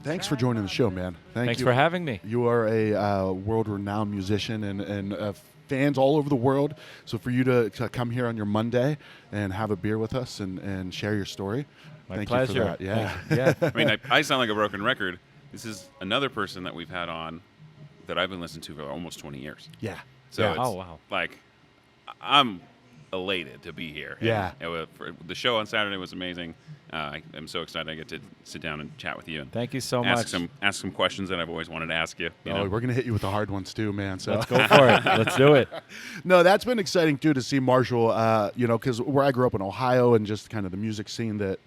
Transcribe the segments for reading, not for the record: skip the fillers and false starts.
thanks for joining the show, man. Thanks for having me. You are a world-renowned musician and fans all over the world. So for you to come here on your Monday and have a beer with us and share your story, My thank pleasure. you for that. Yeah. Yeah. I mean, I sound like a broken record. This is another person that we've had on that I've been listening to for almost 20 years. Yeah. So Yeah. it's Oh, wow. like, I'm elated to be here. Yeah. And the show on Saturday was amazing. I'm so excited I get to sit down and chat with you and Thank you so ask much. Ask some questions that I've always wanted to ask you. You know? We're gonna hit you with the hard ones too, man. So Let's go for it. Let's do it. No, that's been exciting too to see Marshall. Because where I grew up in Ohio and just kind of the music scene that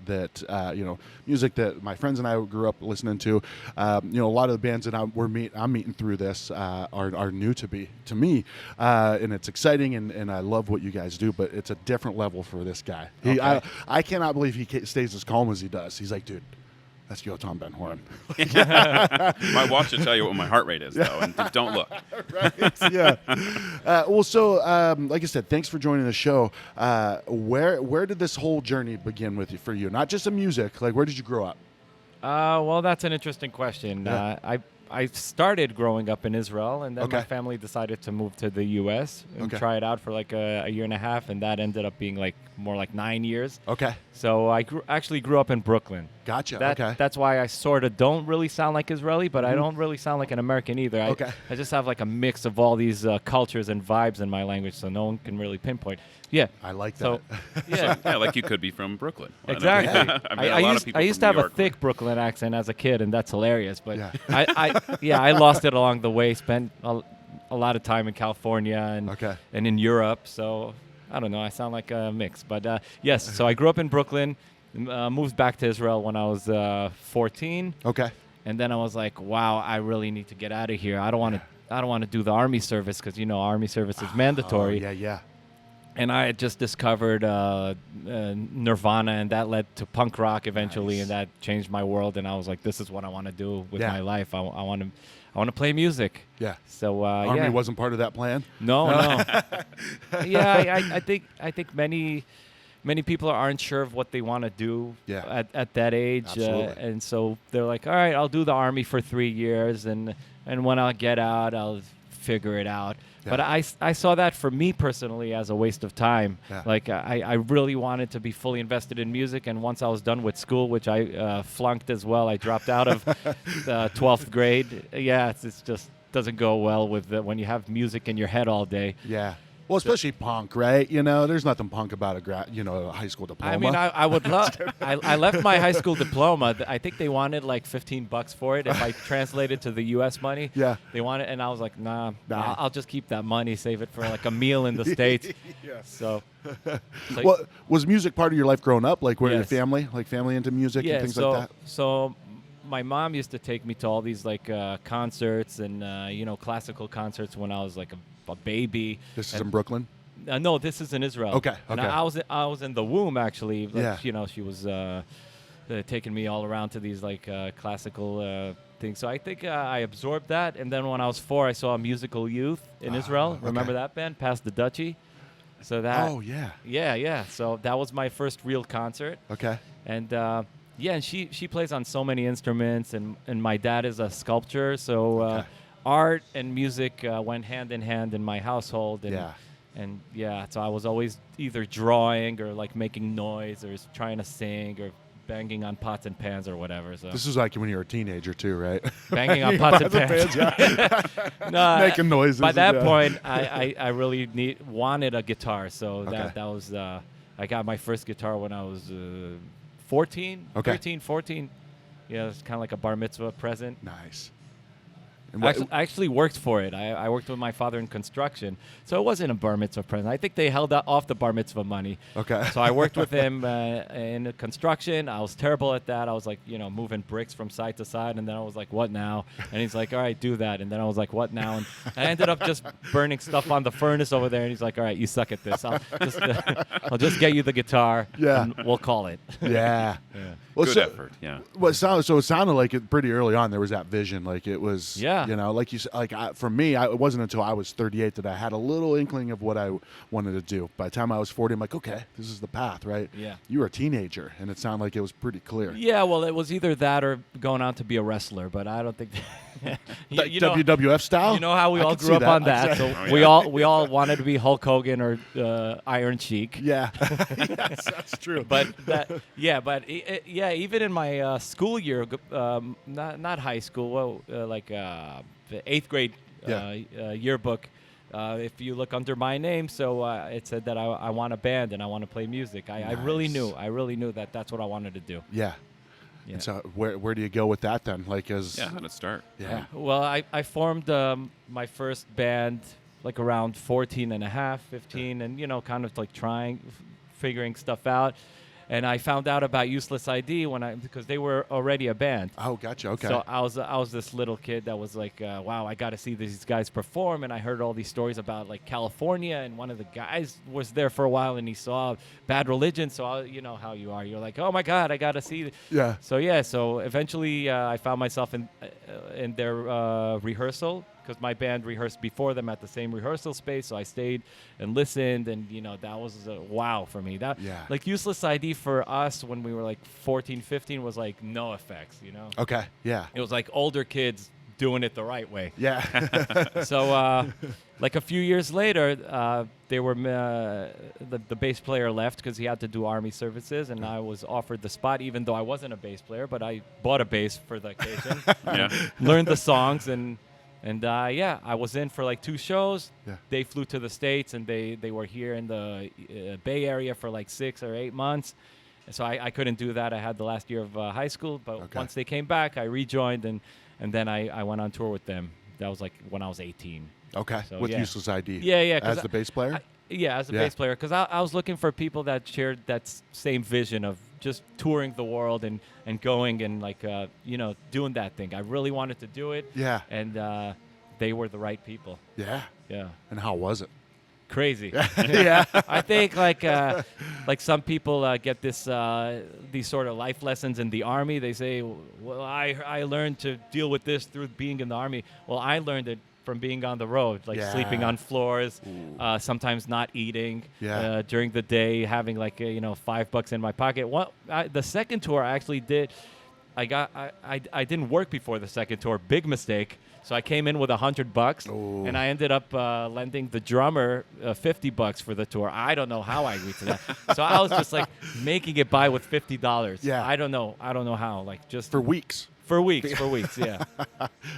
music that my friends and I grew up listening to. A lot of the bands that I'm meeting through this are new to me, and it's exciting and I love what you guys do. But it's a different level for this guy. I cannot believe he stays as calm as he does. He's like, dude, that's Yotam Ben Horin. My watch will tell you what my heart rate is, though, and don't look. Right? Yeah. Like I said, thanks for joining the show. Where did this whole journey begin for you? Not just the music. Like, where did you grow up? Well, that's an interesting question. Yeah. I started growing up in Israel, and then Okay. my family decided to move to the U.S. and Okay. try it out for like a year and a half, and that ended up being like more like 9 years. Okay. So I actually grew up in Brooklyn. Gotcha. Okay. That's why I sort of don't really sound like Israeli, but I don't really sound like an American either. Okay. I just have like a mix of all these cultures and vibes in my language, so no one can really pinpoint. Yeah. I like that. So, yeah. Yeah, like you could be from Brooklyn. Exactly. I mean, a lot of people I used to from have New a York. thick Brooklyn accent as a kid, and that's hilarious. But Yeah. I lost it along the way. Spent a lot of time in California and in Europe. So I don't know. I sound like a mix. But yes, so I grew up in Brooklyn, moved back to Israel when I was 14, Okay. and then I was like, wow, I really need to get out of here. I don't want to do the army service because army service is mandatory. Oh, yeah. And I had just discovered Nirvana, and that led to punk rock eventually, Nice. and that changed my world. And I was like, "This is what I want to do with Yeah. my life. I want to play music." Yeah. So Army wasn't part of that plan. no. Yeah, I think many people aren't sure of what they want to do Yeah. at that age, Absolutely. and so they're like, "All right, I'll do the army for 3 years, and when I get out, I'll figure it out." Yeah. But I saw that for me personally as a waste of time. Yeah. Like I really wanted to be fully invested in music, and once I was done with school, which I flunked as well, I dropped out of 12th grade. Yeah, it's just doesn't go well with when you have music in your head all day. Yeah. Well, especially punk, right? There's nothing punk about a high school diploma. I mean, I would love. I left my high school diploma. I think they wanted like $15 for it if I translated to the U.S. money. Yeah. They wanted, and I was like, nah. Nah. I'll just keep that money, save it for like a meal in the States. Yeah. So, like, Well, was music part of your life growing up? Like, were your Yes. family into music and things like that? So my mom used to take me to all these like concerts and classical concerts when I was like a baby. This is in Brooklyn? No, this is in Israel. Okay, And okay. I was in the womb actually. Like, Yeah. She was taking me all around to these like classical things. So I think I absorbed that. And then when I was 4, I saw Musical Youth in Israel. okay. Remember that band? Past the Dutchie. So that. Oh, yeah. Yeah. So that was my first real concert. Okay. And and she plays on so many instruments, and my dad is a sculptor, so Okay. art and music went hand in hand in my household. And, Yeah. And so I was always either drawing or like making noise or trying to sing or banging on pots and pans or whatever. So This is like when you were a teenager, too, right? banging on pots and pans. No, Making noises. by that yeah. point, I really wanted a guitar, so Okay. that was I got my first guitar when I was 14, Okay. 13, 14. Yeah, it's kind of like a bar mitzvah present. Nice. And what, I actually worked for it. I worked with my father in construction, so it wasn't a bar mitzvah present. I think they held off the bar mitzvah money. Okay. So I worked with him in construction. I was terrible at that. I was like, moving bricks from side to side, and then I was like, what now? And he's like, all right, do that. And then I was like, what now? And I ended up just burning stuff on the furnace over there, and he's like, all right, you suck at this. I'll just get you the guitar, Yeah. and we'll call it. yeah. Yeah. Well, Good effort. Yeah. Well, it sounded like it pretty early on. There was that vision, like it was, Yeah. you know, like you said, like for me, it wasn't until I was 38 that I had a little inkling of what I wanted to do. By the time I was 40, I'm like, okay, this is the path, right? Yeah. You were a teenager, and it sounded like it was pretty clear. Yeah, well, it was either that or going on to be a wrestler, but I don't think Like WWF style. You know how we I all could grew see up on that. I'd So say. we all wanted to be Hulk Hogan or Iron Sheik. Yeah, yes, that's true. But even in my school year, not high school, like the 8th grade yearbook. If you look under my name, so it said that I want a band and I want to play music. I really knew that that's what I wanted to do. Yeah. Yeah. And so where do you go with that then? Like as Yeah, how did it start? yeah. Well, I formed my first band like around 14 and a half, 15, and, you know, kind of like figuring stuff out. And I found out about Useless ID because they were already a band. Oh, gotcha. Okay. So I was this little kid that was like, wow, I got to see these guys perform. And I heard all these stories about like California, and one of the guys was there for a while, and he saw Bad Religion. So you know how you are. You're like, oh my God, I got to see. Yeah. So eventually I found myself in their rehearsal, because my band rehearsed before them at the same rehearsal space. So I stayed and listened, and, you know, that was a wow for me. Like Useless ID for us when we were like 14, 15 was like no effects, you know? Okay. Yeah. It was like older kids doing it the right way. Yeah. So like a few years later, they were the bass player left because he had to do Army services, and I was offered the spot, even though I wasn't a bass player, but I bought a bass for the occasion. Yeah. Learned the songs, and I was in for like 2 shows. Yeah. They flew to the States, and they were here in the Bay Area for like 6 or 8 months. And so I couldn't do that. I had the last year of high school, but once they came back, I rejoined, and then I went on tour with them. That was like when I was 18. Okay. So, with yeah. Useless ID. Yeah. As the bass player. As a bass player, because I was looking for people that shared that same vision of just touring the world and going and like you know, doing that thing. I really wanted to do it. Yeah. And they were the right people. Yeah. Yeah. And how was it? Crazy. Yeah. I think like some people get these sort of life lessons in the Army. They say, well, I learned to deal with this through being in the Army. Well, I learned it from being on the road, like sleeping on floors, sometimes not eating during the day, having like $5 in my pocket. The second tour I actually did, I didn't work before the second tour. Big mistake. So I came in with $100, and I ended up lending the drummer $50 for the tour. I don't know how I agreed to that. So I was just like making it by with $50. Yeah. I don't know how. Like just For weeks. For weeks, yeah.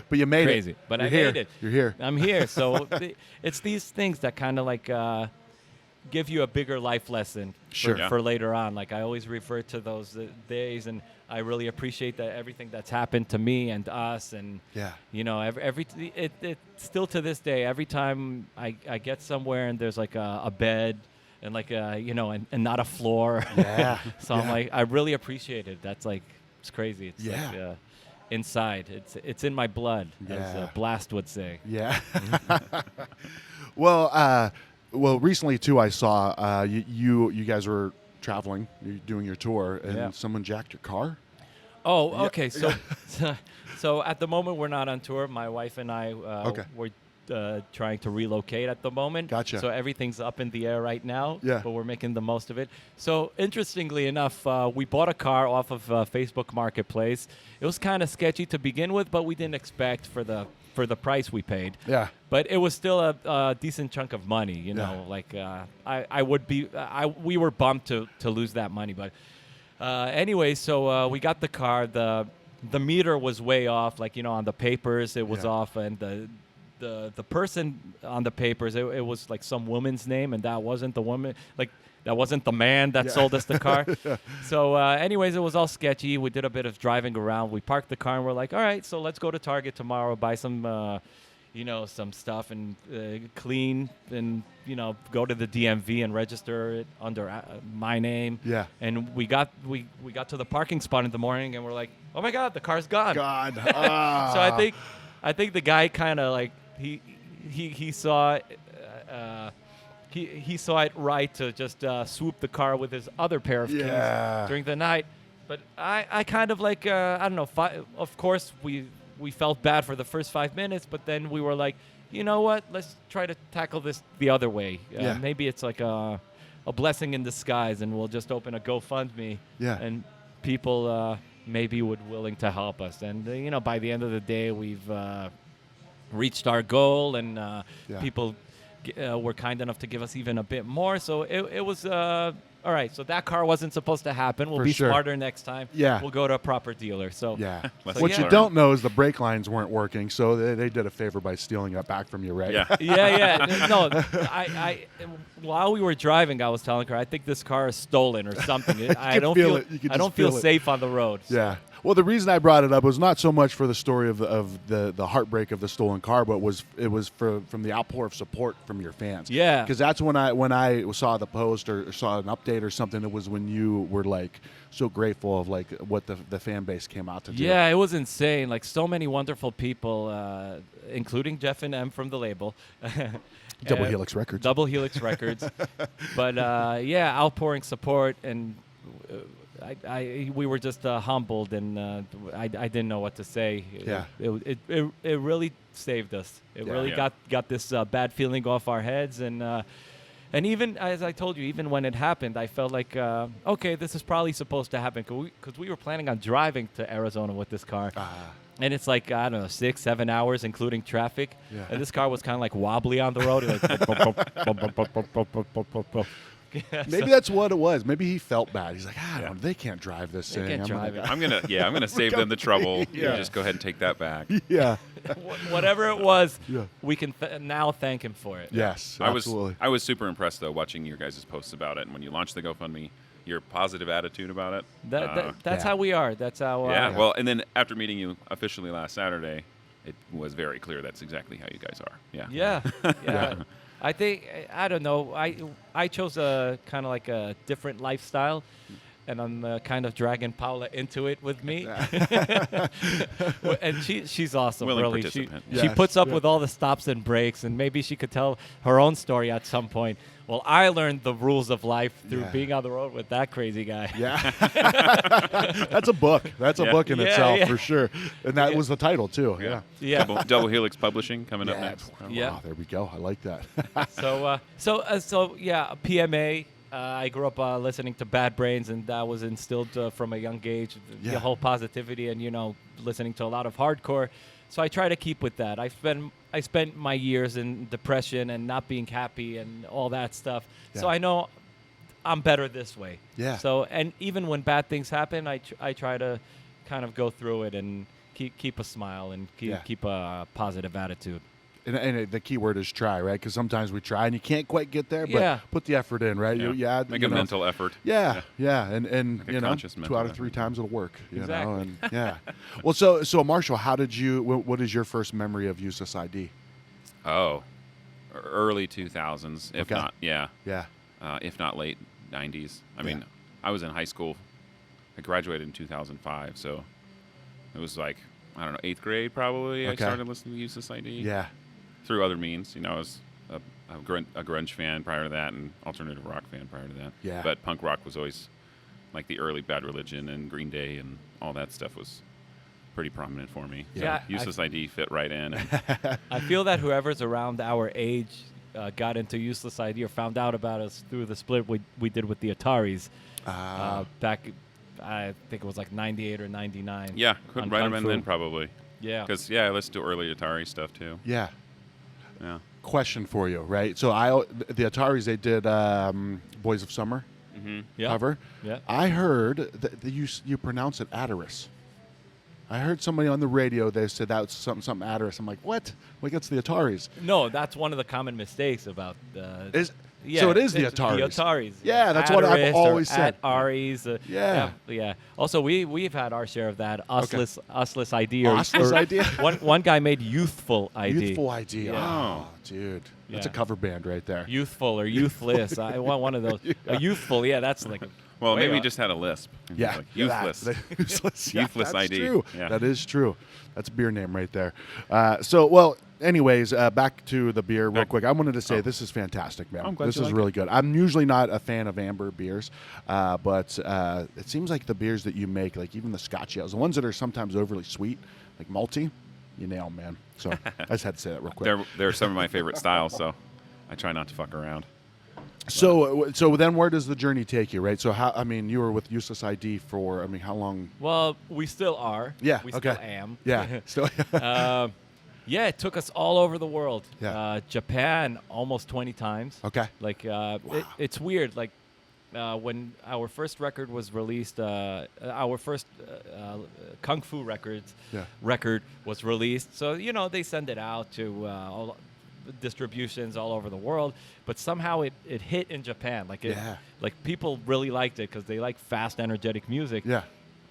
But you made Crazy. it. But You're I here. made it. You're here. I'm here. So it's these things that kind of like give you a bigger life lesson Sure. for later on. Like I always refer to those days, and I really appreciate that everything that's happened to me and us, and you know, it still to this day, every time I get somewhere and there's like a bed and like and not a floor. Yeah. So I'm like, I really appreciate it. That's like, it's crazy. It's like, inside. It's in my blood, as Blast would say. Yeah. Well, recently too, I saw you guys were traveling, you're doing your tour, and someone jacked your car. Oh, okay. So at the moment we're not on tour. My wife and I we're trying to relocate at the moment. Gotcha. So everything's up in the air right now. Yeah. But we're making the most of it. So interestingly enough, we bought a car off of Facebook Marketplace. It was kind of sketchy to begin with, but we didn't expect for the price we paid. Yeah. But it was still a decent chunk of money, you know. Like we were bummed to lose that money, but anyway, so we got the car. The meter was way off, like, you know, on the papers it was off, and the person on the papers, it was like some woman's name, and that wasn't the woman, like that wasn't the man that sold us the car. So anyways, it was all sketchy. We did a bit of driving around. We parked the car and we're like, all right, so let's go to Target tomorrow, buy some some stuff and clean, and, you know, go to the DMV and register it under my name. Yeah. And we got to the parking spot in the morning, and we're like, oh my God, the car's gone. God. So I think the guy kind of like he saw he saw it right to just swoop the car with his other pair of keys during the night. But I kind of like, I don't know, of course, we felt bad for the first 5 minutes, but then we were like, you know what, let's try to tackle this the other way. Yeah. Maybe it's like a blessing in disguise, and we'll just open a GoFundMe, Yeah. and people maybe willing to help us. And, by the end of the day, we've reached our goal, and people were kind enough to give us even a bit more. So it was... all right, so that car wasn't supposed to happen. We'll For be sure. smarter next time. Yeah. We'll go to a proper dealer. So Yeah. Lesson What you learned. don't know is the brake lines weren't working, so they did a favor by stealing it back from you, right? Yeah. yeah. No, I while we were driving, I was telling her I think this car is stolen or something. I don't feel feel it. You could I don't just feel feel it. safe on the road. So. Yeah. Well, the reason I brought it up was not so much for the story of the heartbreak of the stolen car, but it was from the outpour of support from your fans. Yeah. Because that's when I saw the post or saw an update or something. It was when you were like so grateful of like what the fan base came out to do. Yeah, it was insane. Like so many wonderful people, including Jeff and M from the label. Double Helix Records. Double Helix Records. But outpouring support, and we were just humbled, and I didn't know what to say. Yeah. It really saved us. It really Yeah. got this bad feeling off our heads, and even as I told you, even when it happened, I felt like okay, this is probably supposed to happen because we were planning on driving to Arizona with this car. And it's like, I don't know, 6-7 hours, including traffic. Yeah. And this car was kind of like wobbly on the road. Maybe that's what it was. Maybe he felt bad. He's like, they can't drive this They thing. can't drive it. I'm gonna save them the trouble. Yeah. Just go ahead and take that back. Yeah. Whatever it was, Yeah. we can now thank him for it. Yes. Absolutely. I was super impressed though watching your guys' posts about it, and when you launched the GoFundMe, your positive attitude about it. That's Yeah. how we are. That's how. Yeah. Well, and then after meeting you officially last Saturday, it was very clear that's exactly how you guys are. Yeah. Yeah. Yeah. I think I don't know. I chose a kind of like a different lifestyle, and I'm kind of dragging Paula into it with me. And she's awesome. Willing really, participant. she Yes. puts up Yeah. with all the stops and breaks, and maybe she could tell her own story at some point. Well, I learned the rules of life through Yeah. being on the road with that crazy guy. Yeah. That's a book. That's a Yeah. book in Yeah, itself yeah. for sure. And that was the title too. Yeah. Yeah. Double Helix Publishing coming up Yeah. next. Yeah. Wow, there we go. I like that. So yeah, PMA. I grew up listening to Bad Brains, and that was instilled from a young age. Yeah. The whole positivity, and listening to a lot of hardcore. So I try to keep with that. I spent my years in depression and not being happy and all that stuff. So Yeah. I know I'm better this way. Yeah. So, and even when bad things happen, I try to kind of go through it and keep a smile and keep a positive attitude. And the key word is try, right? Because sometimes we try and you can't quite get there, but Yeah. put the effort in, right? Make a mental effort. Yeah, and Like a conscious 2 mental out of effort. 3 times it'll work. You know, Exactly. and yeah. Well, so Marshall, how did you? What is your first memory of Useless ID? Oh, early 2000s, if Okay. not, yeah, Yeah, if not late 90s. I Yeah. mean, I was in high school. I graduated in 2005, so it was like, I don't know, 8th grade probably. I Okay. started listening to Useless ID. yeah, Through other means. I was a grunge fan prior to that, and alternative rock fan prior to that. Yeah. But punk rock was always like the early Bad Religion and Green Day and all that stuff was pretty prominent for me. Yeah, So Useless ID fit right in. And I feel that whoever's around our age got into Useless ID or found out about us through the split we did with the Ataris back, I think it was like 98 or 99. yeah, couldn't on write Kung them in Fu. then probably. Yeah. Because, yeah, let's do early Atari stuff too. yeah. Yeah. Question for you, right? So the Ataris, they did Boys of Summer Yeah. cover. Yeah. I heard that you pronounce it Ataris. I heard somebody on the radio. They said that was something Ataris. I'm like, what? Like it's the Ataris. No, that's one of the common mistakes about. So it is the it's Ataris. The Ataris. Yeah, that's what I've Ataris always or said. Aries. Yeah. Yeah. Also, we've had our share of that usless ID. Usless ID? One guy made youthful ID. Youthful ID. Yeah. Oh, dude, that's a Yeah. cover band right there. Youthful or youthless. I want one of those. A youthful. Yeah, that's like. Well, way maybe he up. just had a lisp. It was Yeah, like Youthless. Useless. Yeah, Youthless that's ID. True. Yeah. That is true. That's a beer name right there. So, well, anyways, back to the beer real Back- quick. I wanted to say Oh. this is fantastic, man. I'm glad This you is like really good. I'm usually not a fan of amber beers, but it seems like the beers that you make, like even the Scotch ales, the ones that are sometimes overly sweet, like malty, you nail 'em, man. So I just had to say that real quick. They're some of my favorite styles, so I try not to fuck around. So then where does the journey take you, right? So you were with Useless ID for, how long? Well, we still are. Yeah, We okay. still am. Yeah, still. Yeah, it took us all over the world. Yeah. Japan almost 20 times. Okay. Like it's weird. Like when our first record was released, our first Kung Fu record was released. So they send it out to all distributions all over the world, but somehow it hit in Japan. Like people really liked it because they like fast, energetic music. Yeah.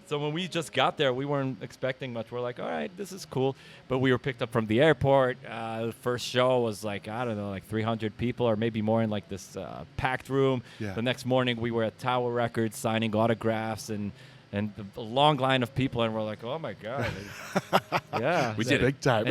So when we just got there, we weren't expecting much. We're like, all right, this is cool. But we were picked up from the airport. The first show was like, I don't know, like 300 people or maybe more in like this packed room. Yeah. The next morning, we were at Tower Records signing autographs and a long line of people. And we're like, oh, my God. Yeah. We did it. Big time.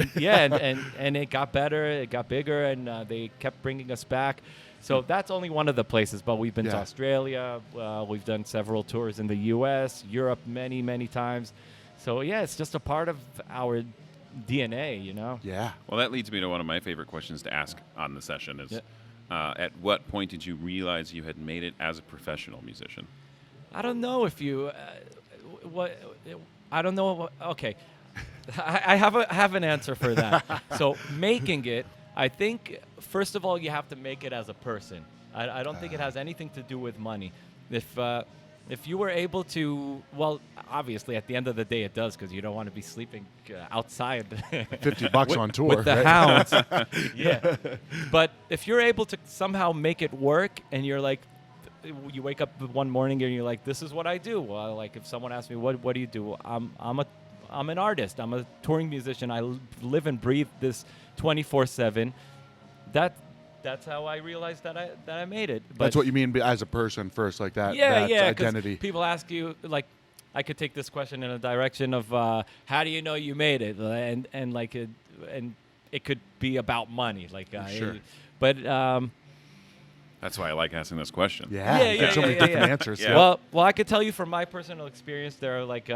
And it got better. It got bigger. And they kept bringing us back. So that's only one of the places, but we've been to Australia. We've done several tours in the U.S., Europe many, many times. So, it's just a part of our DNA, Yeah. Well, that leads me to one of my favorite questions to ask on the session is, at what point did you realize you had made it as a professional musician? I don't know if you I don't know. Okay. I have an answer for that. So making it, I think, first of all, you have to make it as a person. I don't think it has anything to do with money. If you were able to, well, obviously, at the end of the day, it does, because you don't want to be sleeping outside. $50 on tour. With the right? hounds. Yeah. But if you're able to somehow make it work, and you're like, you wake up one morning and you're like, this is what I do. Well, like if someone asks me, what do you do? I'm an artist. I'm a touring musician. I live and breathe this 24/7. That's how I realized that I made it. But That's what you mean as a person first, like that. yeah, that 'cause identity. people ask you, like, I could take this question in a direction of how do you know you made it, and it could be about money, like Sure. But That's why I like asking this question. Yeah, you get so many different answers. Yeah. Well, I could tell you from my personal experience, there are like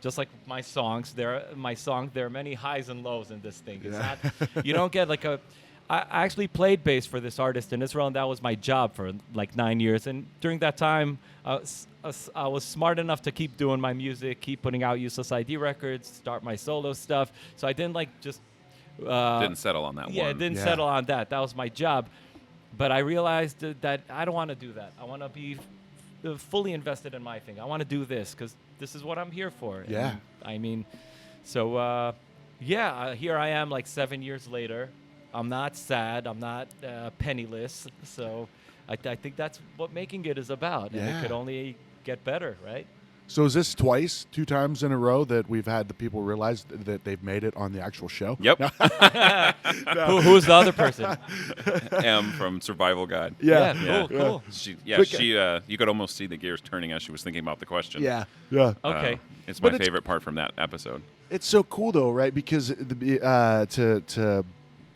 just like my songs. There are many highs and lows in this thing. It's not, you don't get like a. I actually played bass for this artist in Israel, and that was my job for like 9 years. And during that time, I was smart enough to keep doing my music, keep putting out Useless ID records, start my solo stuff. So I didn't like just Didn't settle on that one. yeah, didn't settle on that. That was my job. But I realized that I don't want to do that. I want to be fully invested in my thing. I want to do this because this is what I'm here for. Yeah. And, I mean, so here I am like 7 years later. I'm not sad. I'm not penniless. So I think that's what making it is about. And Yeah. it could only get better, right? So is this two times in a row that we've had the people realize that they've made it on the actual show? Yep. Who's the other person? M from Survival Guide. Yeah. Cool. You could almost see the gears turning as she was thinking about the question. Yeah. Okay. It's But my it's- favorite part from that episode. It's so cool though, right? Because to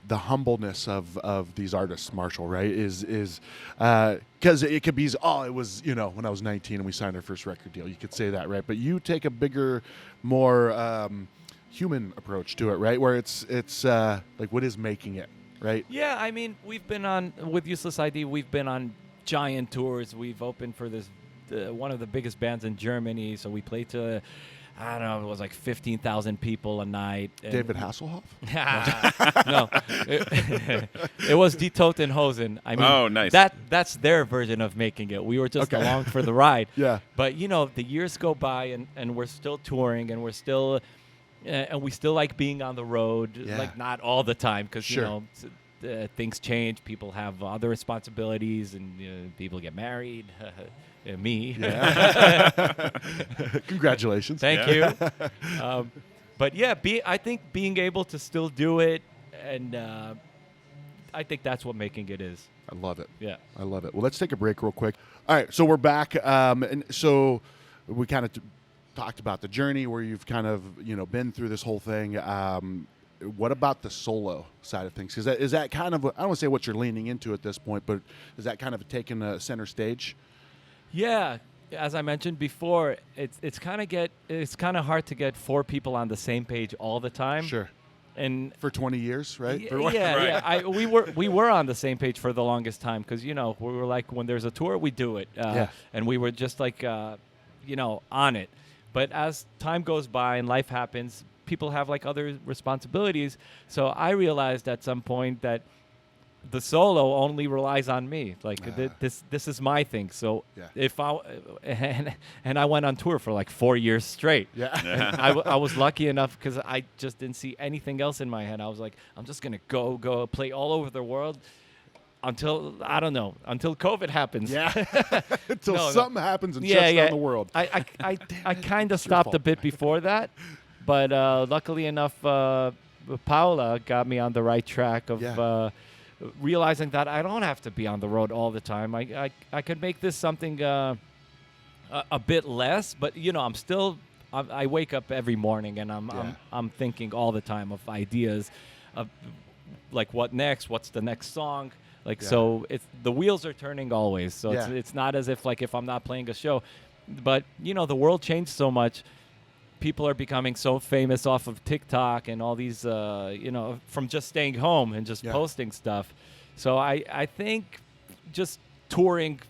the humbleness of these artists, Marshall, right, is because it could be, it was, when I was 19 and we signed our first record deal. You could say that, right? But you take a bigger, more human approach to it, right? Where it's like, what is making it, right? Yeah, I mean, we've been with Useless ID, we've been on giant tours. We've opened for this one of the biggest bands in Germany. So we played to, I don't know, it was like 15,000 people a night. And David Hasselhoff? no, it was Die Toten Hosen. I mean, Oh, nice. That's their version of making it. We were just Okay. along for the ride. Yeah. But the years go by, and we're still touring, and we're still, and we still like being on the road. Yeah. Like not all the time, because Sure. things change. People have other responsibilities, and people get married. Me. Yeah. Congratulations. Thank you. But yeah, I think being able to still do it, and I think that's what making it is. I love it. Yeah. I love it. Well, let's take a break real quick. All right, so we're back, and so we kind of talked about the journey where you've kind of been through this whole thing. what about the solo side of things? Is that kind of, I don't want to say what you're leaning into at this point, but is that kind of taking a center stage? Yeah, as I mentioned before, it's kind of hard to get 4 people on the same page all the time. Sure. And For 20 years, right? Yeah. We were on the same page for the longest time because we were like, when there's a tour, we do it, and we were just like on it. But as time goes by and life happens, people have like other responsibilities. So I realized at some point that the solo only relies on me. Like this is my thing. So if and I went on tour for like 4 years straight. Yeah. And I was lucky enough because I just didn't see anything else in my head. I was like, I'm just gonna go play all over the world until until COVID happens. Yeah. Until something happens and shuts down the world. I kind of stopped a bit before that, but luckily enough, Paula got me on the right track of. Realizing that I don't have to be on the road all the time. I could make this something a bit less, but I'm still. I wake up every morning and I'm thinking all the time of ideas, of like what next, what's the next song. So it's the wheels are turning always. So it's not as if like if I'm not playing a show, but the world changed so much. People are becoming so famous off of TikTok and all these, from just staying home and just posting stuff. So I think just touring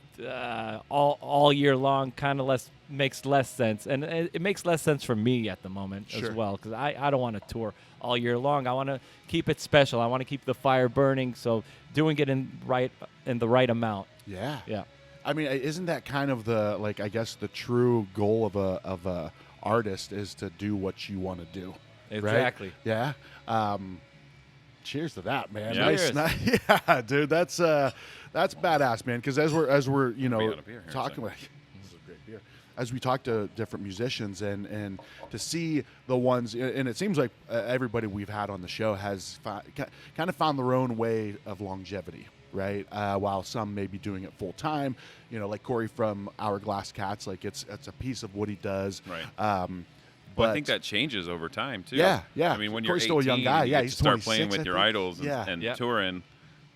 all year long kind of makes less sense. And it makes less sense for me at the moment as well, because I don't want to tour all year long. I want to keep it special. I want to keep the fire burning. So doing it in the right amount. Yeah. Yeah. I mean, isn't that kind of the true goal of a artist is to do what you want to do? Exactly. Right? Yeah. Cheers to that, man. Yeah. Cheers. Yeah, dude. That's badass, man. Because as we're talking about, this is a great beer. As we talk to different musicians and to see the ones, and it seems like everybody we've had on the show has kind of found their own way of longevity. Right, while some may be doing it full time, like Corey from Hourglass Cats, like it's a piece of what he does. Right. But I think that changes over time too. Yeah. I mean, when Corey's you're 18, still a young guy. you Yeah, get he's to start 26, playing with your I think. idols and Yeah. touring.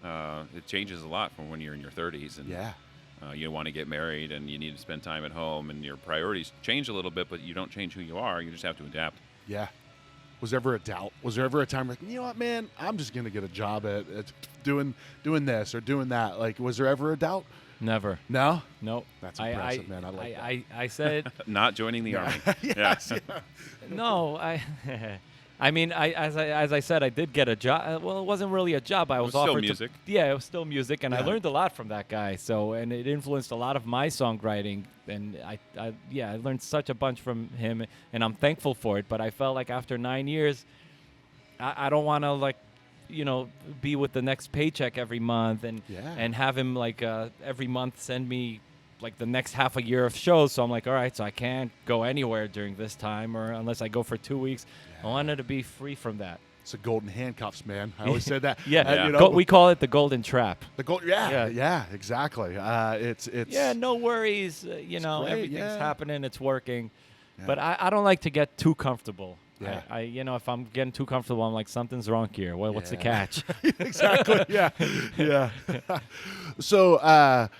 It changes a lot from when you're in your 30s, and you want to get married, and you need to spend time at home, and your priorities change a little bit, but you don't change who you are. You just have to adapt. Yeah. Was there ever a doubt? Was there ever a time like, you know what, man, I'm just gonna get a job at doing this or doing that? Like, was there ever a doubt? Never. No. Nope. That's impressive, man. I like that. I said Not joining the army. Yes, yeah. no. I mean, as I said, I did get a job. Well, it wasn't really a job. I was still offered music. It was still music, and I Yeah. learned a lot from that guy. So, and it influenced a lot of my songwriting, and I learned such a bunch from him, and I'm thankful for it. But I felt like after 9 years, I don't want to be with the next paycheck every month and have him every month send me like the next half a year of shows. So I'm like, all right, so I can't go anywhere during this time, or unless I go for 2 weeks. I wanted to be free from that. It's the golden handcuffs, man. I always said that. We call it the golden trap. The gold. Yeah, exactly. It's no worries. great, Everything's happening. It's working. Yeah. But I don't like to get too comfortable. Yeah. If I'm getting too comfortable, I'm like, something's wrong here. What's the catch? Exactly. Yeah. So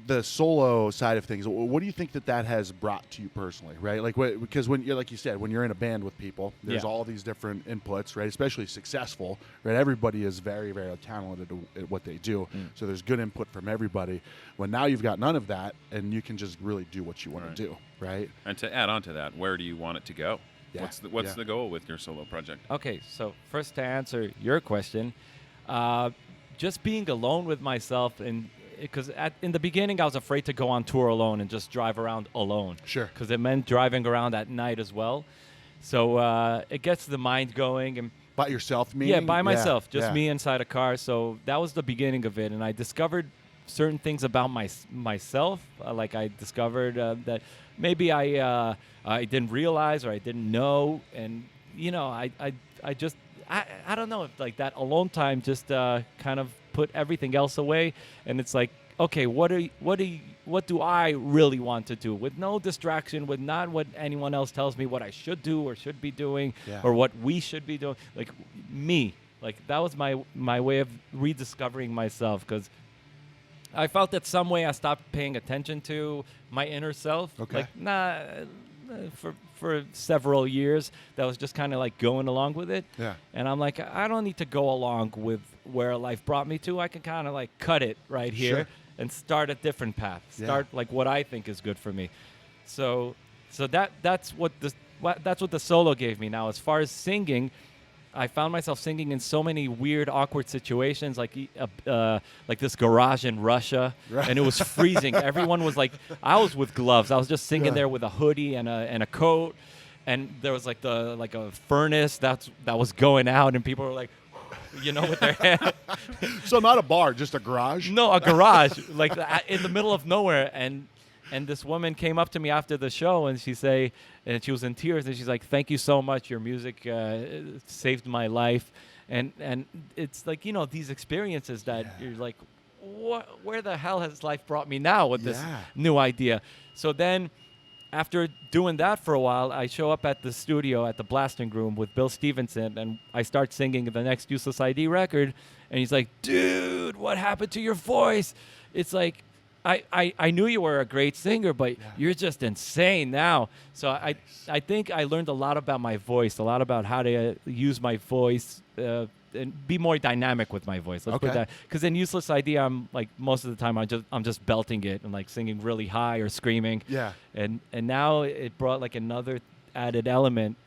the solo side of things, what do you think that has brought to you personally, right? Like, because when you're, like you said, when you're in a band with people, there's all these different inputs, right? Especially successful, right? Everybody is very, very talented at what they do. So there's good input from everybody. When now you've got none of that, and you can just really do what you want to do, right? And to add on to that, where do you want it to go? Yeah. What's the goal with your solo project? Okay, so first to answer your question, just being alone with myself, and because in the beginning I was afraid to go on tour alone and just drive around alone. Sure. Because it meant driving around at night as well. So it gets the mind going. And by yourself, meaning? Yeah, by myself, just me inside a car. So that was the beginning of it, and I discovered certain things about myself. Like I discovered that maybe I didn't realize or I didn't know, and I just don't know if like that alone time just kind of put everything else away, and it's like, okay, what do I really want to do, with no distraction, with not what anyone else tells me what I should do or should be doing, or what we should be doing. Like me, like that was my way of rediscovering myself, because I felt that some way I stopped paying attention to my inner self. Okay. Like, for several years, that was just kind of like going along with it. Yeah. And I'm like, I don't need to go along with where life brought me to. I can kind of like cut it right here. Sure. And start a different path. Yeah. Start like what I think is good for me. So that's what the solo gave me. Now, as far as singing, I found myself singing in so many weird, awkward situations, like this garage in Russia, Right. and it was freezing. Everyone was like, I was with gloves. I was just singing there with a hoodie and a coat, and there was like a furnace that was going out, and people were like, with their hand. So not a bar, just a garage? No, a garage, like in the middle of nowhere. And this woman came up to me after the show, and she was in tears, and she's like, "Thank you so much. Your music saved my life." And it's like, these experiences that you're like, where the hell has life brought me now with this new idea? So then, after doing that for a while, I show up at the studio at the Blasting Room with Bill Stevenson, and I start singing the next Useless ID record, and he's like, "Dude, what happened to your voice?" It's like, I knew you were a great singer, but you're just insane now. So I think I learned a lot about my voice, a lot about how to use my voice and be more dynamic with my voice. Let's put that. Because in Useless ID, I'm like, most of the time I'm just belting it and like singing really high or screaming. Yeah. And now it brought like another added element.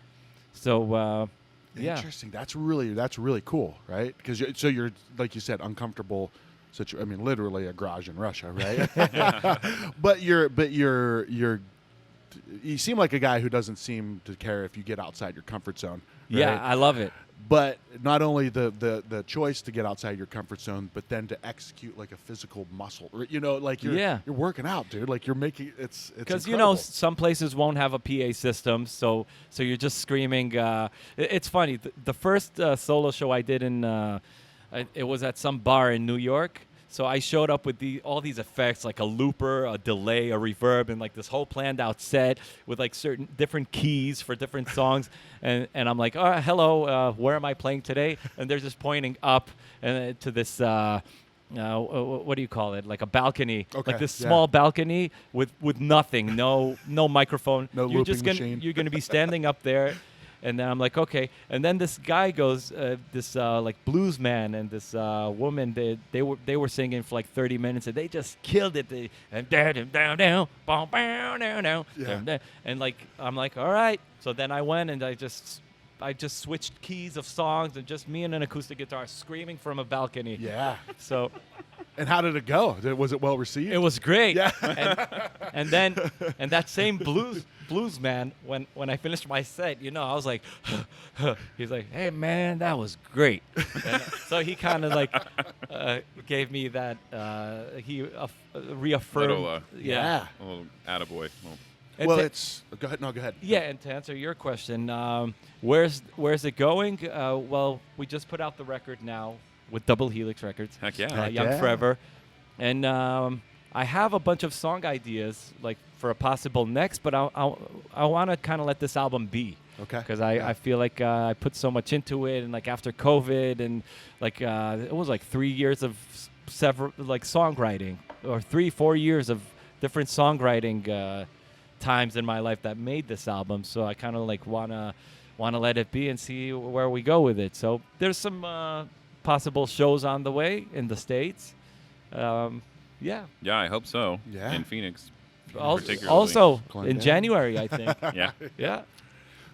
So Interesting. That's really cool, right? Because you're like you said, uncomfortable. Literally a garage in Russia, right? but you seem like a guy who doesn't seem to care if you get outside your comfort zone. Right? Yeah, I love it. But not only the choice to get outside your comfort zone, but then to execute like a physical muscle. Like you're working out, dude. Like you're making it's because some places won't have a PA system, so you're just screaming. It's funny. The first solo show I did it was at some bar in New York. So I showed up with all these effects, like a looper, a delay, a reverb, and like this whole planned out set with like certain different keys for different songs. And I'm like, "Oh, hello, where am I playing today?" And they're just pointing up and to this, what do you call it? Like a balcony, like this small balcony with nothing, no microphone. No you're looping machine. You're gonna be standing up there. And then I'm like, okay. And then this guy goes, like blues man and this woman, they were singing for like 30 minutes, and they just killed it. And like I'm like, all right. So then I went and I just switched keys of songs, and just me and an acoustic guitar screaming from a balcony. Yeah. So. And how did it go? Was it well received? It was great. Yeah. And then that same blues man, when I finished my set, I was like, he's like, "Hey man, that was great." And so he kind of like gave me that. He reaffirmed. Little, yeah. A little attaboy. Well, go ahead. No, go ahead. Yeah, and to answer your question, where's it going? Well, we just put out the record now with Double Helix Records. Heck yeah. Young Forever. And I have a bunch of song ideas like for a possible next, but I want to kind of let this album be. Okay. Because I feel like I put so much into it, and like after COVID, and like it was like 3 years of several like songwriting, or 3-4 years of different songwriting times in my life that made this album. So I kind of like wanna let it be and see where we go with it. So there's some possible shows on the way in the States. Yeah, I hope so. Yeah. In Phoenix. Also in January, I think. Yeah. Yeah.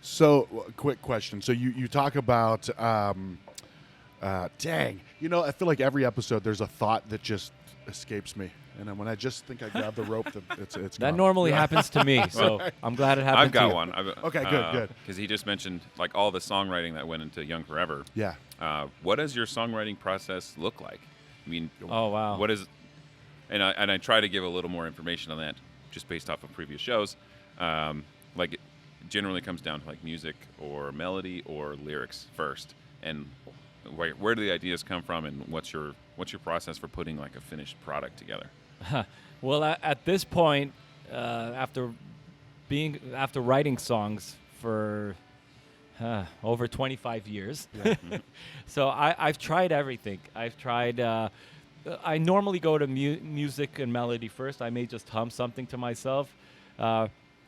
So, quick question. So you talk about, dang, I feel like every episode there's a thought that just escapes me. And then when I just think I grab the rope, it's that gone. normally happens to me. So I'm glad it happened I've got to you. one. Okay, good. Because he just mentioned like all the songwriting that went into Young Forever. Yeah. What does your songwriting process look like? I mean, oh wow. What is? And I try to give a little more information on that, just based off of previous shows. Like it generally comes down to like music or melody or lyrics first, and where do the ideas come from, and what's your process for putting like a finished product together? Well, at this point, after writing songs for over 25 years, so I've tried everything. I've tried. I normally go to music and melody first. I may just hum something to myself.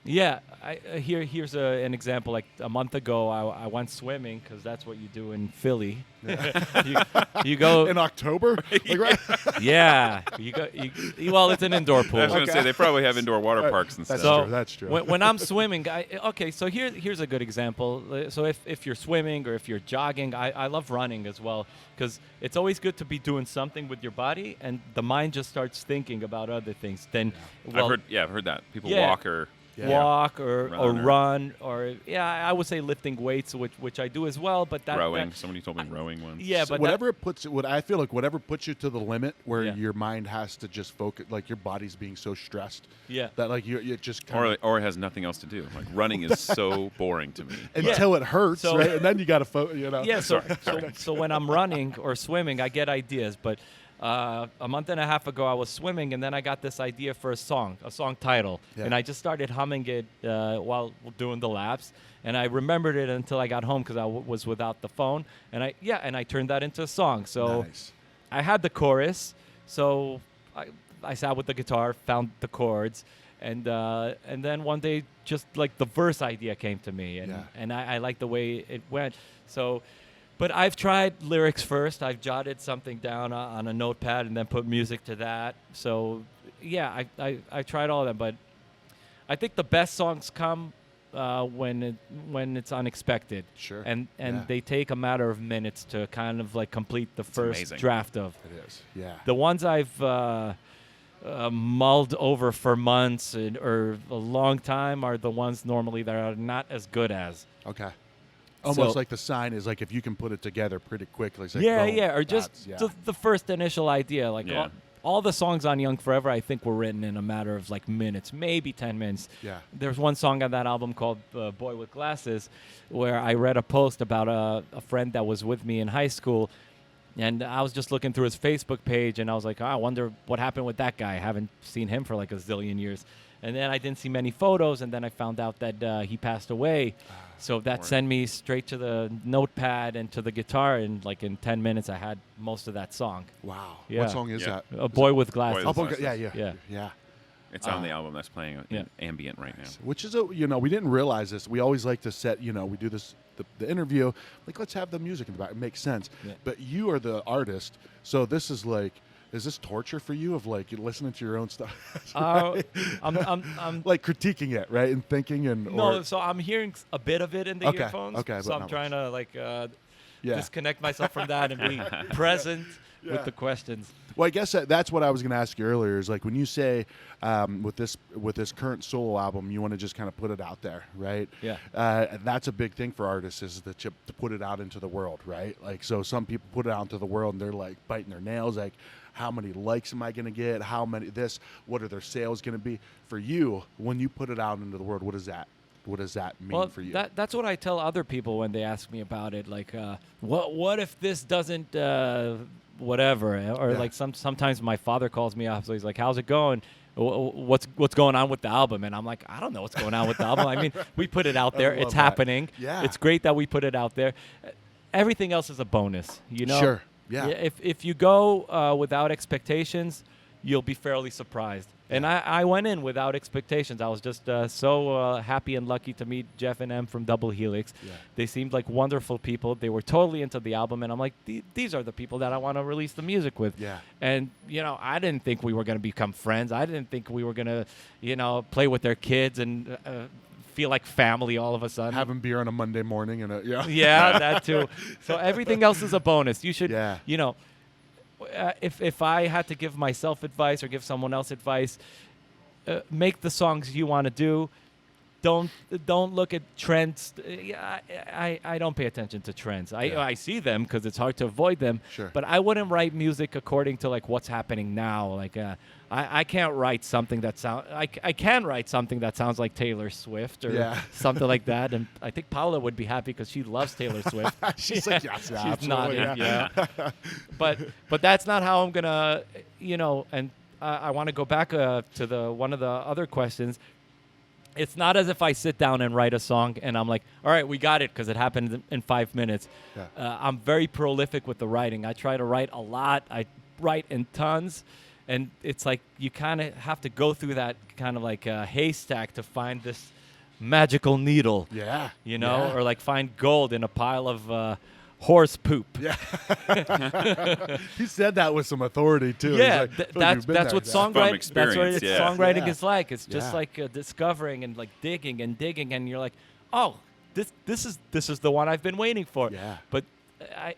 Here's an example. Like a month ago, I went swimming because that's what you do in Philly. you go in October. Like, right? Yeah, well, it's an indoor pool. I was going to say they probably have indoor water parks and stuff. That's true. When I'm swimming, so here's a good example. So if you're swimming or if you're jogging, I love running as well because it's always good to be doing something with your body, and the mind just starts thinking about other things. Then, I've heard that people walk or. Walk or run or I would say lifting weights, which I do as well. But rowing. Somebody told me rowing once. Yeah, so but I feel like whatever puts you to the limit where your mind has to just focus, like your body's being so stressed. Yeah. That like you just or it has nothing else to do. Like running is so boring to me. Until it hurts, right? And then you got to focus. Yeah. So when I'm running or swimming, I get ideas, but. A month and a half ago, I was swimming, and then I got this idea for a song title, and I just started humming it while doing the laps, and I remembered it until I got home because I was without the phone, and I turned that into a song. So nice. I had the chorus, so I sat with the guitar, found the chords, and then one day, just like the verse idea came to me, and I liked the way it went. So. But I've tried lyrics first. I've jotted something down on a notepad and then put music to that. So, I tried all of them. But I think the best songs come when it's unexpected. Sure. And they take a matter of minutes to kind of like complete the first draft of. It is. Yeah. The ones I've mulled over for months or a long time are the ones normally that are not as good as. Okay. Almost like the sign is like if you can put it together pretty quickly. Like, or just the first initial idea. Like all the songs on Young Forever, I think, were written in a matter of like minutes, maybe 10 minutes. Yeah. There's one song on that album called Boy with Glasses where I read a post about a friend that was with me in high school. And I was just looking through his Facebook page, and I was like, I wonder what happened with that guy. I haven't seen him for like a zillion years. And then I didn't see many photos, and then I found out that he passed away. So that sent me straight to the notepad and to the guitar, and like in 10 minutes, I had most of that song. Wow. Yeah. What song is that? A Boy with Glasses. Yeah. It's on the album that's playing ambient right now. Which is we didn't realize this. We always like to set, we do this, the interview, like let's have the music in the back. It makes sense. Yeah. But you are the artist, so this is like, is this torture for you of like listening to your own stuff? Right? I'm like critiquing it, right, and thinking so I'm hearing a bit of it in the earphones. Okay, so I'm trying to like disconnect myself from that and be present with the questions. Well, I guess that's what I was going to ask you earlier. Is like when you say with this current solo album, you want to just kind of put it out there, right? Yeah. And that's a big thing for artists is to put it out into the world, right? Like so, some people put it out into the world and they're like biting their nails, like, how many likes am I going to get? How many this? What are their sales going to be? For you, when you put it out into the world, what does that mean for you? That's what I tell other people when they ask me about it. Like, what if this doesn't whatever? Or like sometimes my father calls me up, so he's like, "How's it going? What's going on with the album?" And I'm like, "I don't know what's going on with the album. I mean, we put it out there. It's happening. Yeah. It's great that we put it out there. Everything else is a bonus, Sure. Yeah. If you go without expectations, you'll be fairly surprised. And I went in without expectations. I was just so happy and lucky to meet Jeff and Em from Double Helix. Yeah. They seemed like wonderful people. They were totally into the album, and I'm like, these are the people that I want to release the music with. Yeah. And I didn't think we were going to become friends. I didn't think we were going to play with their kids and feel like family all of a sudden. Having beer on a Monday morning and yeah, that too. So everything else is a bonus. You should, if I had to give myself advice or give someone else advice, make the songs you want to do. don't look at trends. I don't pay attention to trends. I see them because it's hard to avoid them. Sure. But I wouldn't write music according to like what's happening now. Like I can't write something that I can write something that sounds like Taylor Swift or something like that. And I think Paula would be happy because she loves Taylor Swift. She's like, yes, she's absolutely. nodding, yeah. But that's not how I'm gonna, And I want to go back to one of the other questions. It's not as if I sit down and write a song and I'm like, all right, we got it because it happened in 5 minutes. Yeah. I'm very prolific with the writing. I try to write a lot. I write in tons. And it's like you kind of have to go through that kind of like a haystack to find this magical needle. Yeah. Or like find gold in a pile of horse poop. Yeah. He said that with some authority too. Yeah, like, that's what songwriting. That's what songwriting is like. It's just like discovering and like digging, and you're like, oh, this is the one I've been waiting for. Yeah. But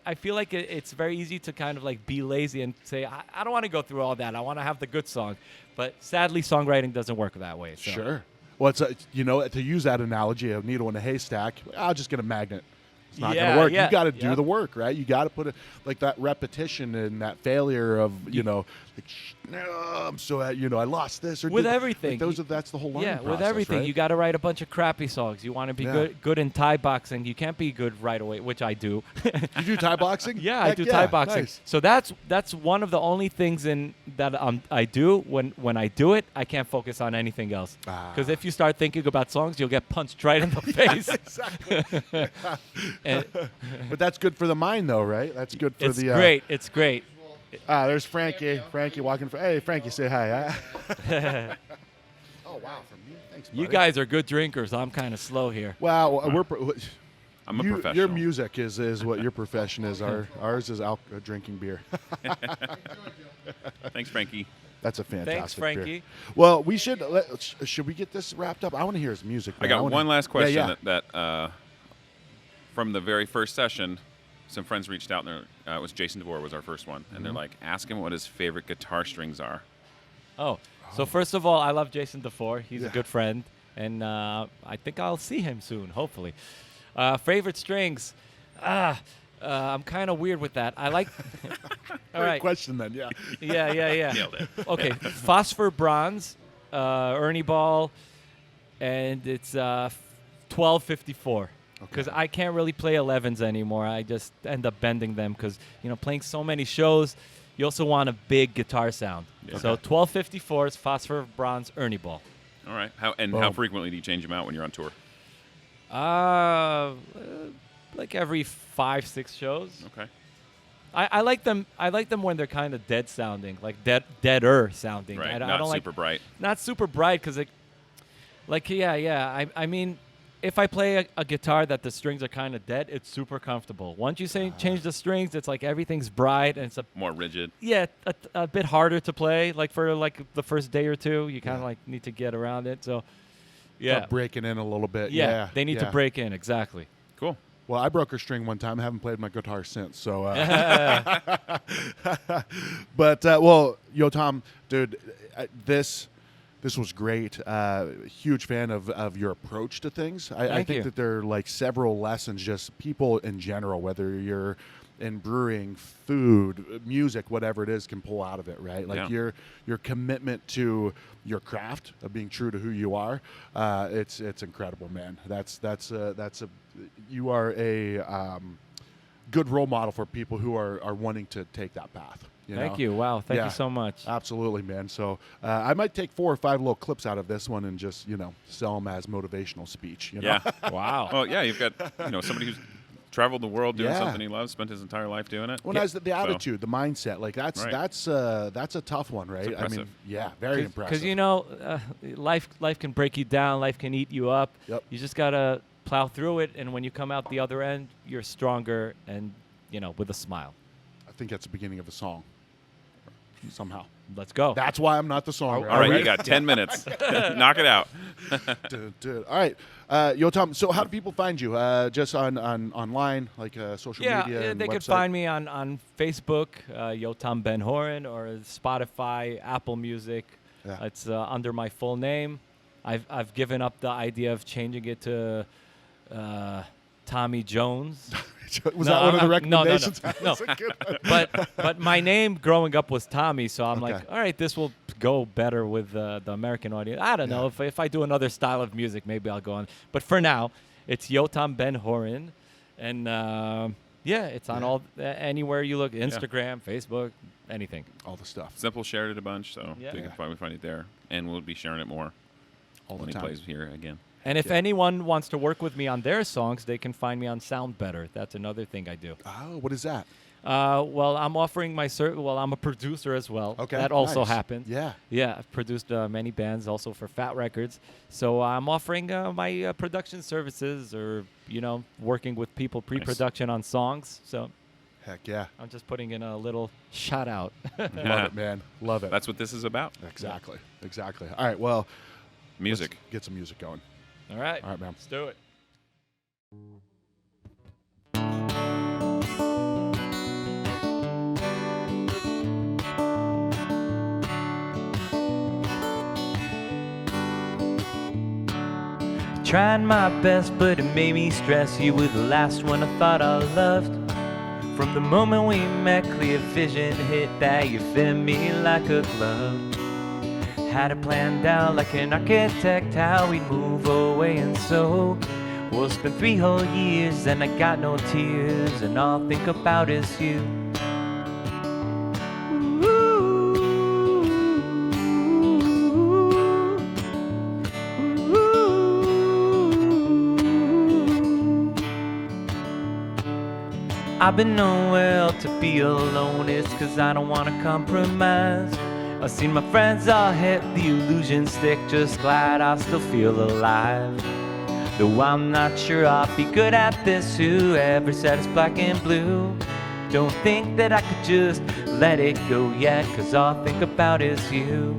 I feel like it's very easy to kind of like be lazy and say I don't want to go through all that. I want to have the good song. But sadly, songwriting doesn't work that way. So. Sure. Well, it's to use that analogy of needle in a haystack, I'll just get a magnet. It's not going to work. You got to do the work, right? You got to put it like that repetition and that failure of, I lost this or with everything. That's the whole learning process, with everything. Right? You got to write a bunch of crappy songs. You want to be good in Thai boxing. You can't be good right away, which I do. You do Thai boxing? Yeah, I do Thai boxing. Nice. So that's one of the only things that I do. When I do it, I can't focus on anything else. Because if you start thinking about songs, you'll get punched right in the face. Exactly. But that's good for the mind, though, right? That's good for the. It's great. It's great. There's Frankie. Frankie walking. Hey, Frankie, say hi. Oh wow, from you. Thanks, buddy. You guys are good drinkers. I'm kind of slow here. Wow, I'm a professional. Your music is what your profession is. Ours is drinking beer. Thanks, Frankie. That's a fantastic Thanks, Frankie. beer. Well, we should we get this wrapped up? I want to hear his music. Man. I got one last question that from the very first session, some friends reached out, and it was Jason DeVore was our first one, and they're like, ask him what his favorite guitar strings are. So first of all, I love Jason DeVore. He's a good friend, and I think I'll see him soon, hopefully. Favorite strings? I'm kind of weird with that. I like. All right. Question then, yeah. Yeah. Nailed it. Okay, phosphor bronze, Ernie Ball, and it's 1254. Because I can't really play 11s anymore. I just end up bending them because, playing so many shows, you also want a big guitar sound. Yeah. So 1254 is phosphor bronze Ernie Ball. All right. How frequently do you change them out when you're on tour? Like every 5-6 shows. Okay. I like them. I like them when they're kind of dead sounding, like deader sounding. Right. I Not don't super bright. Not super bright because I mean, if I play a guitar that the strings are kind of dead, it's super comfortable. Once you change the strings, it's like everything's bright and it's more rigid. Yeah, a bit harder to play. Like for the first day or two, you kind of like need to get around it. So, yeah, breaking in a little bit. Yeah, they need to break in exactly. Cool. Well, I broke a string one time. I haven't played my guitar since. So, but Yotam, dude, this was great. Huge fan of your approach to things. I think that there are like several lessons, just people in general, whether you're in brewing, food, music, whatever it is, can pull out of it, right? Like your commitment to your craft of being true to who you are. It's incredible, man. You are a good role model for people who are wanting to take that path. Thank you. Wow. Thank you so much. Absolutely, man. So I might take 4 or 5 little clips out of this one and just, sell them as motivational speech. Yeah. Wow. Well, yeah, you've got, somebody who's traveled the world doing something he loves, spent his entire life doing it. Well, that's the attitude, the mindset. Like that's a tough one, right? I mean, very impressive. Because life can break you down, life can eat you up. Yep. You just gotta plow through it, and when you come out the other end, you're stronger and with a smile. I think that's the beginning of a song. Somehow. Let's go. That's why I'm not the songwriter. All right, you got 10 minutes. Knock it out. Dude. All right. Yotam, so how do people find you? Just on online, like social media? Yeah, they could find me on Facebook, Yotam Ben Horin, or Spotify, Apple Music. Yeah. It's under my full name. I've given up the idea of changing it to Tommy Jones. Was that one of the recommendations? No. But my name growing up was Tommy, so I'm like, all right, this will go better with the American audience. I don't know. If I do another style of music, maybe I'll go on. But for now, it's Yotam Ben Horin. And it's on all anywhere you look, Instagram, Facebook, anything. All the stuff. Simple shared it a bunch, so you can probably find it there. And we'll be sharing it more all when the time. he plays here again. And if anyone wants to work with me on their songs, they can find me on Sound Better. That's another thing I do. Oh, what is that? Well, I'm offering my I'm a producer as well. Okay, that also nice. happens. Yeah. Yeah, I've produced many bands also for Fat Records. So I'm offering my production services, or working with people pre-production on songs. So heck yeah, I'm just putting in a little shout out. Love it, man. Love it. That's what this is about. Exactly. All right, well, music. Let's get some music going. All right, man. Let's do it. Trying my best, but it made me stress. You were the last one I thought I loved. From the moment we met, clear vision hit that you fit me like a glove. Had it planned out like an architect, how we'd move away, and so we'll spend 3 whole years, and I got no tears, and all I think about is you. I've been nowhere else to be alone. It's 'cause I don't wanna compromise. I've seen my friends all hit the illusion stick. Just glad I still feel alive. Though I'm not sure I'll be good at this. Whoever said it's black and blue, don't think that I could just let it go yet. 'Cause all I think about is you.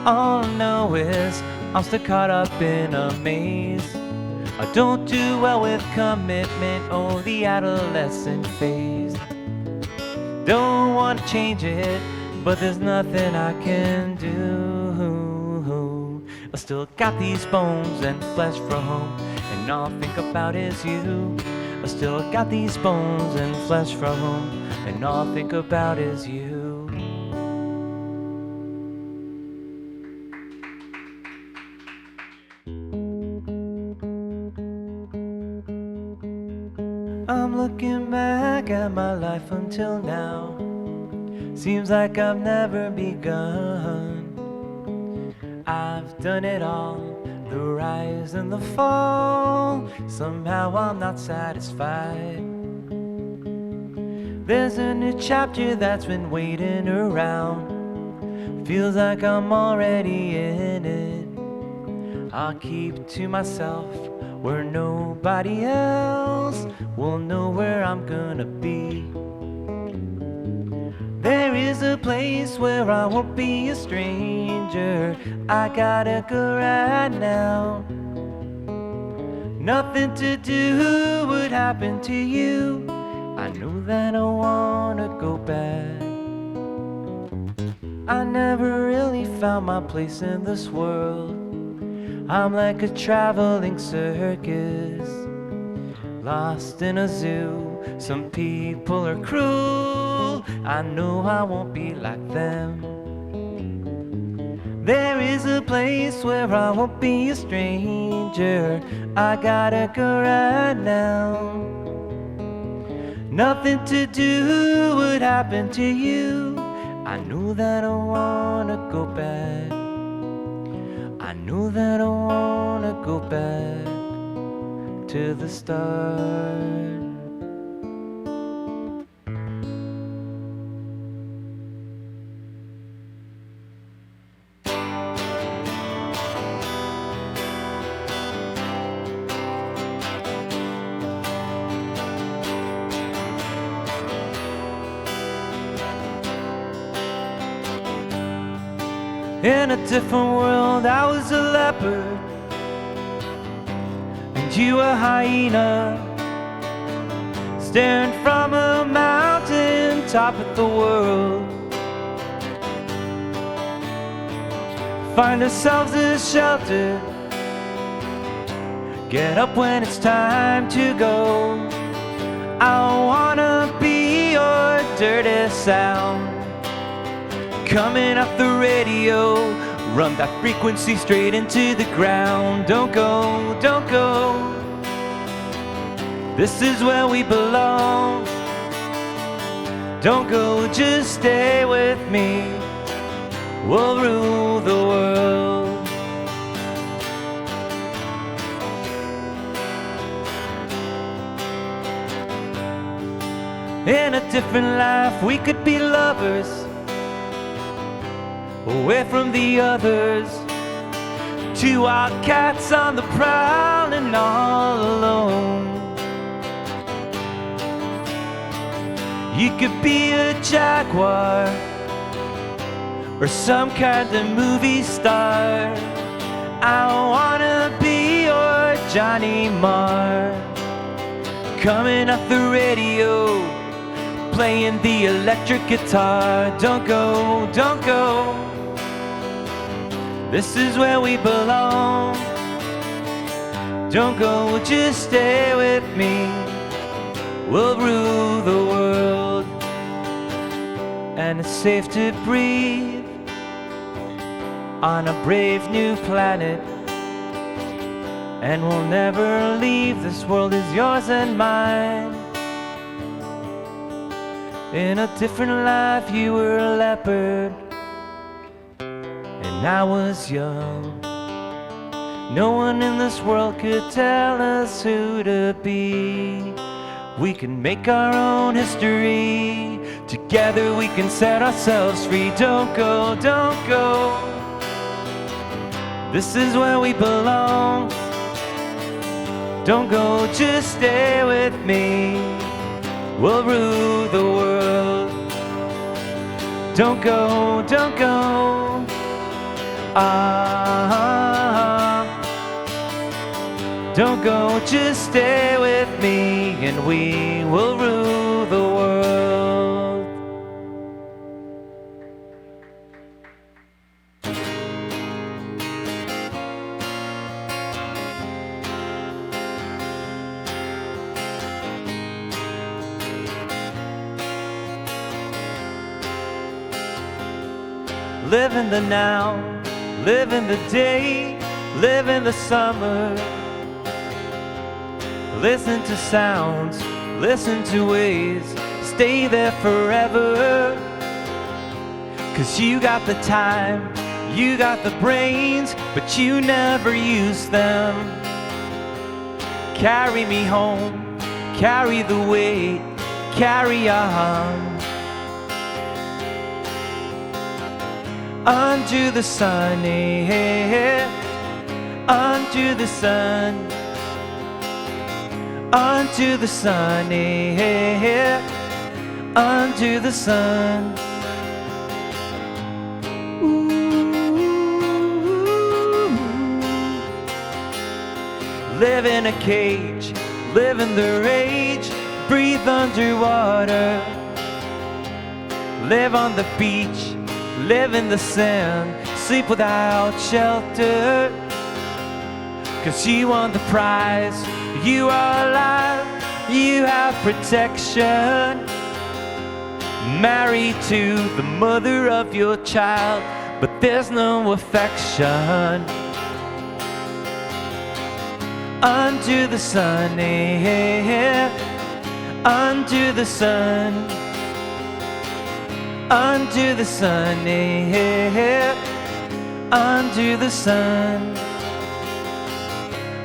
All I know is I'm still caught up in a maze. I don't do well with commitment or the adolescent phase. Don't want to change it, but there's nothing I can do. I still got these bones and flesh from home, and all I think about is you. I still got these bones and flesh from home, and all I think about is you. I'm looking back at my life until now. Seems like I've never begun. I've done it all, the rise and the fall. Somehow I'm not satisfied. There's a new chapter that's been waiting around. Feels like I'm already in it. I'll keep to myself where nobody else will know where I'm gonna be. There is a place where I won't be a stranger. I gotta go right now. Nothing to do would happen to you. I know that I wanna go back. I never really found my place in this world. I'm like a traveling circus, lost in a zoo. Some people are cruel, I know I won't be like them. There is a place where I won't be a stranger. I gotta go right now. Nothing to do would happen to you. I know that I wanna go back. I know that I wanna go back to the start. In a different world, I was a leopard, and you a hyena staring from a mountain top at the world. Find ourselves a shelter, get up when it's time to go. I wanna be your dirty sound coming off the radio. Run that frequency straight into the ground. Don't go, don't go. This is where we belong. Don't go, just stay with me. We'll rule the world. In a different life, we could be lovers, away from the others. Two wild cats on the prowl and all alone. You could be a jaguar or some kind of movie star. I wanna be your Johnny Marr, coming off the radio, playing the electric guitar. Don't go, don't go. This is where we belong. Don't go, just stay with me. We'll rule the world. And it's safe to breathe on a brave new planet. And we'll never leave. This world is yours and mine. In a different life you were a leopard and I was young. No one in this world could tell us who to be. We can make our own history. Together we can set ourselves free. Don't go, don't go. This is where we belong. Don't go, just stay with me. We'll rule the world. Don't go, don't go. Don't go, just stay with me and we will rule the world. Live in the now, live in the day, live in the summer. Listen to sounds, listen to ways, stay there forever. 'Cause you got the time, you got the brains, but you never use them. Carry me home, carry the weight, carry on. Under the sun, under the sun. Unto the sun, unto the sun. Ooh. Live in a cage, live in the rage, breathe underwater. Live on the beach, live in the sand, sleep without shelter. 'Cause you won the prize. You are alive, you have protection. Married to the mother of your child, but there's no affection. Under the sun, under the sun. Under the sun, under the sun.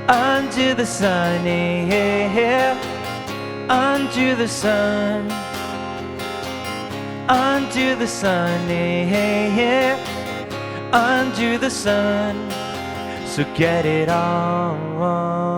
Under the sun, under the sun. Under the sun, under the sun. So get it on, on.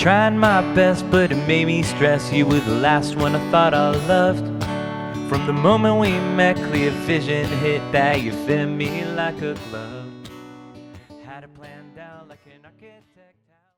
trying my best, but it made me stress. You were the last one I thought I loved. From the moment we met, clear vision hit that you fit me like a glove.